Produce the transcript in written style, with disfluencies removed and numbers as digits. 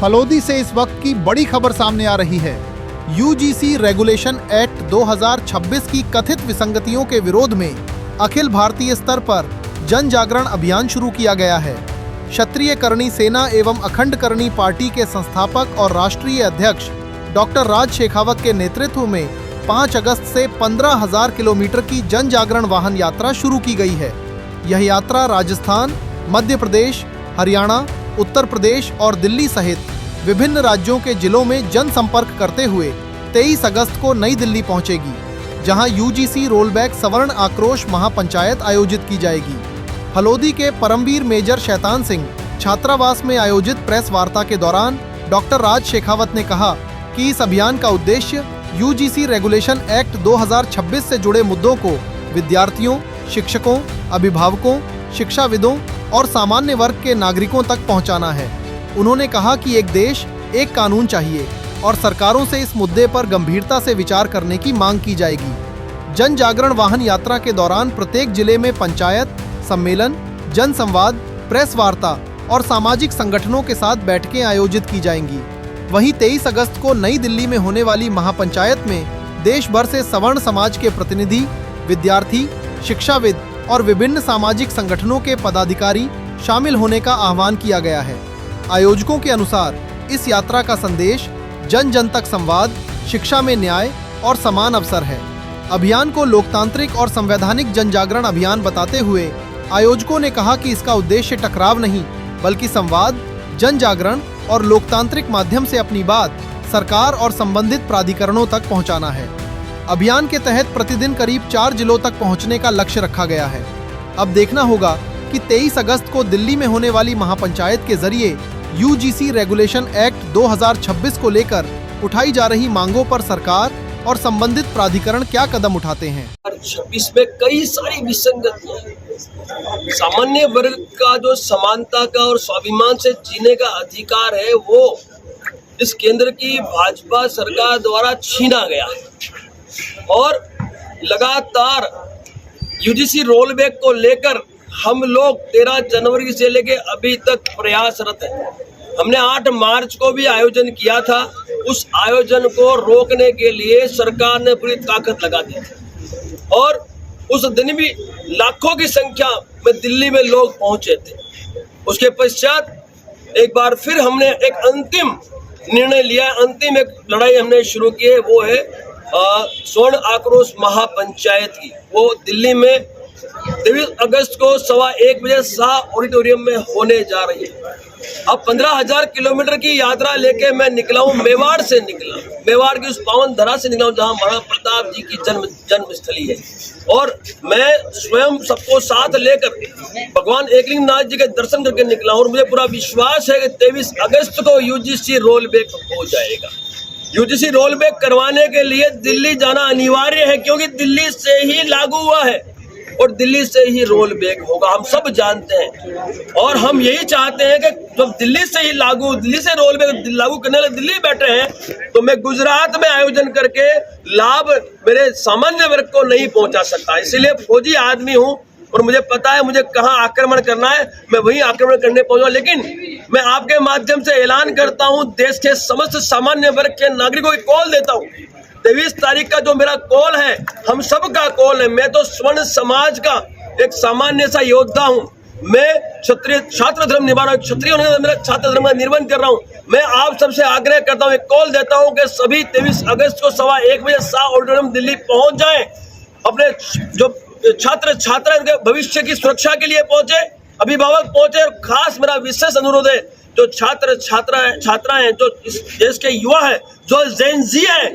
फलोदी से इस वक्त की बड़ी खबर सामने आ रही है। यूजीसी रेगुलेशन एक्ट 2026 की कथित विसंगतियों के विरोध में अखिल भारतीय स्तर पर जन जागरण अभियान शुरू किया गया है। क्षत्रिय करणी सेना एवं अखंड करणी पार्टी के संस्थापक और राष्ट्रीय अध्यक्ष डॉक्टर राज शेखावत के नेतृत्व में 5 अगस्त से 15,000 किलोमीटर की जन जागरण वाहन यात्रा शुरू की गई है। यह यात्रा राजस्थान, मध्य प्रदेश, हरियाणा, उत्तर प्रदेश और दिल्ली सहित विभिन्न राज्यों के जिलों में जनसंपर्क करते हुए 23 अगस्त को नई दिल्ली पहुंचेगी, जहां यूजीसी रोलबैक सवर्ण आक्रोश महापंचायत आयोजित की जाएगी। फलोदी के परमवीर मेजर शैतान सिंह छात्रावास में आयोजित प्रेस वार्ता के दौरान डॉक्टर राज शेखावत ने कहा कि इस अभियान का उद्देश्य यूजीसी रेगुलेशन एक्ट 2026 से जुड़े मुद्दों को विद्यार्थियों, शिक्षकों, अभिभावकों, शिक्षाविदों और सामान्य वर्ग के नागरिकों तक पहुंचाना है। उन्होंने कहा कि एक देश, एक कानून चाहिए और सरकारों से इस मुद्दे पर गंभीरता से विचार करने की मांग की जाएगी। जन जागरण वाहन यात्रा के दौरान प्रत्येक जिले में पंचायत, सम्मेलन, जन संवाद, प्रेस वार्ता और सामाजिक संगठनों के साथ बैठकें आयोजित की जाएंगी। वहीं 23 अगस्त को नई दिल्ली में होने वाली महापंचायत में देश भर से सवर्ण समाज के प्रतिनिधि, विद्यार्थी, शिक्षाविद और विभिन्न सामाजिक संगठनों के पदाधिकारी शामिल होने का आह्वान किया गया है। आयोजकों के अनुसार इस यात्रा का संदेश जन जन तक संवाद, शिक्षा में न्याय और समान अवसर है। अभियान को लोकतांत्रिक और संवैधानिक जन जागरण अभियान बताते हुए आयोजकों ने कहा कि इसका उद्देश्य टकराव नहीं, बल्कि संवाद, जन जागरण और लोकतांत्रिक माध्यम से अपनी बात सरकार और संबंधित प्राधिकरणों तक पहुंचाना है। अभियान के तहत प्रतिदिन करीब 4 जिलों तक पहुंचने का लक्ष्य रखा गया है। अब देखना होगा कि 23 अगस्त को दिल्ली में होने वाली महापंचायत के जरिए यूजीसी रेगुलेशन एक्ट 2026 को लेकर उठाई जा रही मांगों पर सरकार और संबंधित प्राधिकरण क्या कदम उठाते हैं। 26 में कई सारी विसंगतियां हैं। सामान्य वर्ग का जो समानता का और स्वाभिमान से जीने का अधिकार है, वो इस केंद्र की भाजपा सरकार द्वारा छीना गया है और लगातार यूजीसी रोलबैक को लेकर हम लोग 13 जनवरी से लेकर अभी तक प्रयासरत हैं। हमने 8 मार्च को भी आयोजन किया था। उस आयोजन को रोकने के लिए सरकार ने पूरी ताकत लगा दी थी और उस दिन भी लाखों की संख्या में दिल्ली में लोग पहुंचे थे। उसके पश्चात एक बार फिर हमने एक अंतिम निर्णय लिया, अंतिम एक लड़ाई हमने शुरू की है, वो है स्वर्ण आक्रोश महापंचायत की। वो दिल्ली में 23 अगस्त को 1:15 बजे शाह ऑडिटोरियम में होने जा रही है। अब 15,000 किलोमीटर की यात्रा लेके मैं निकला हूँ, मेवाड़ से निकला, मेवाड़ की उस पावन धरा से निकला हूँ जहाँ महाराणा प्रताप जी की जन्मस्थली है। और मैं स्वयं सबको साथ लेकर भगवान एकलिंगनाथ जी के दर्शन करके निकला हूँ और मुझे पूरा विश्वास है कि 23 अगस्त को यूजीसी रोलबैक हो जाएगा। यूजीसी रोलबैक करवाने के लिए दिल्ली जाना अनिवार्य है, क्योंकि दिल्ली से ही लागू हुआ है और दिल्ली से ही रोलबैक होगा, हम सब जानते हैं। और हम यही चाहते हैं कि जब दिल्ली से ही दिल्ली से रोलबैक लागू करने वाले दिल्ली बैठे हैं, तो मैं गुजरात में आयोजन करके लाभ मेरे सामान्य वर्ग को नहीं पहुंचा सकता। इसीलिए फौजी आदमी हूं और मुझे पता है मुझे कहां आक्रमण करना है, मैं वहीं आक्रमण करने पहुंचा। लेकिन मैं आपके माध्यम से ऐलान करता हूं, देश के समस्त सामान्य वर्ग के नागरिकों को कॉल देता हूं। 23 तारीख का जो मेरा कॉल है, हम सब का कॉल है। मैं तो स्वर्ण समाज का एक सामान्य सा योद्धा हूं। मैं क्षत्रिय छात्र धर्म निभा रहा हूं, क्षत्रिय होने का मेरा छात्र धर्म का निर्वहन कर रहा हूं। मैं आप सबसे आग्रह करता हूं, एक कॉल देता हूं कि सभी 23 अगस्त को 1:15 बजे शाह ऑडिटोरियम दिल्ली पहुंच जाएं। अपने जो छात्र के भविष्य की सुरक्षा के लिए पहुंचे, अभिभावक पहुंचे। और खास मेरा विशेष अनुरोध है, जो छात्राएं, जो इस देश के युवा हैं, जो जेन ज़ी हैं,